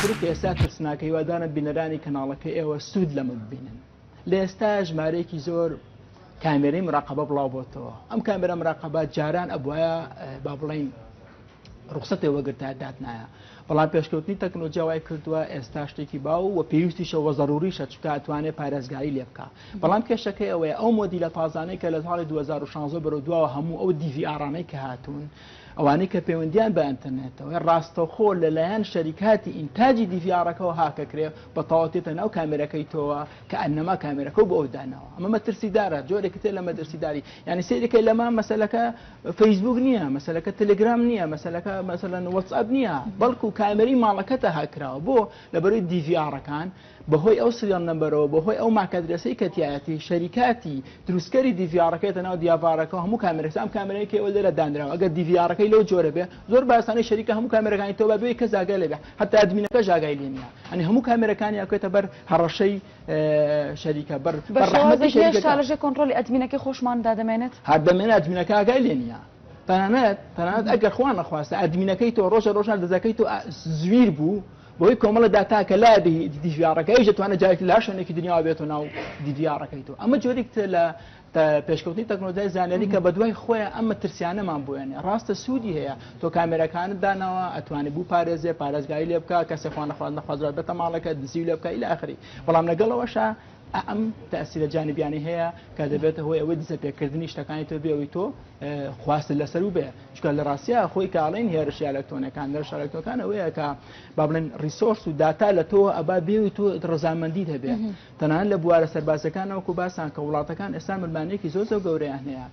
بڕووکە ئێستا ترسناکە هیوادارم بینەرانی کەناڵەکە ئێوە سوود لەمە ببینن. لە ئێستا ژمارەیەکی زۆر کامێرەی مراقبە بڵاو بۆتەوە. ئەم کامێرە مراقبە جاران ئەبوایە با بڵێن ڕوخسەتێ وەگرتا دادنایە. بەڵام پێشکەوتنی تەکنۆلۆژیا وای کردووە ئێستا شتێکی باو و پێویستیشەوە ضروریشە چکە ئەتوانێت پارێزگاری لێ بکە. بەڵام کێشەکەی ئەوەیە ئەو مۆدیلە تازانەی کە لە ساڵی 2016 بەرەو دواوە هەموو ئەو دیڤیئارانەی کە هاتوون ئەوانەی کە پەیوەندیان بە ئینتەرنێتەوە ڕاستەوخۆ لەلایەن شەریکاتی ئینتاجی دیڤیارەکەەوە هاکەکرێ بە تەواوەتێتە ناو کامێرەکەی تۆوە کە ئەنەما کامێرەکە بۆ ئەودانەوە. ئەمە مەترسیدارە جۆرێکی تێ لە مەترسیداری، یعنی سێرەکەی لەما مەسەلەکە فەیسبوک نییە، مەسەلەکە تەلگرام نییە، مەسەلەکە مەسەلەن وەتسئەپ نییە، بەڵکو کامێرەی ماڵەکەتە هاکراوە بۆ لەبەرەوەی دیڤیارەکان بەهۆی ئەو سریال نەمبەرەوە بەهۆی ئەو ماکەدرەسەی کەتیایەتی شەریکاتی دروستکەری دیڤیارەکەیتە ناو دیاڤارەکە هەموو کامێرەکە ئەم کامێرەیەکی ئەوە لێرە دانراوە. ئەگەر دیڤیارەکەی لەو جۆرە بێ زۆر باسانەی شەریکە هەموو کامێرەکانی تۆ بێ کە زاگای لێبێ، حتا ئەدمینەکە ژاگای لێ نییە، ئەنی هەموو کامێرەکانی ئەکوێتە بەر هەڕەشەی شەریکە بەر ڕەحمەتی شەریکەکە. شارژە کۆنتڕۆلی ئەدمینەکەی خۆشمان دادەمێنێت هەردەمێنێت ئەدمینەکە ئاگای لێ نییە. تەنانەت ئەگەر خوا نەخواستە ئەدمینەکەی تۆ ڕۆژە ڕۆژان دەزەکەی تۆ زویر بوو بۆی کۆمەڵە داتاکە لا دیڤیارەکەی دەتوانێت جارێکی لا شوێنێکی دنیا بێتەوە ناو دیڤیارەکەی تۆ. ئەمە جۆرێک لە پێشکەوتنی تەکنۆلۆژیای زانیاری کە بەدوای خۆیان ئەمە ترسیانەمان بۆیانێ ڕاستە سوودی هەیە. تۆ کامێرەکانت داناوە ئەتوانێت بوو پارێزێ پارێزگایی لێ بکە، کەسێک خوا نەخوازرات بێتە ماڵەکە دزی لێ بکە ئیلی ئاخری. بەڵام لەگەڵەوەشە ئەم تەسیرە جانبیانی هەیە کە دەبێتە هۆی ئەوەی دزە پێکردنی شتەکانی تۆ بێەوەی تۆ خواستە لەسەر و بێ، چکە لە ڕاستیە خۆی کاڵین هێرشی ئەلەکترۆنیەکان دەرش ئەلەکترۆنەکان ئەوەیە کە با بڵێن ریسۆرس و داتا لە تۆ ئەبا بێ و تۆ ڕەزامەندیت هەبێ. تەنانەت لە بوارە سەربازەکانەوەکو باسان کە وڵاتەکان ئێستا ملمانەیەکی زۆر گەورەیان هەیە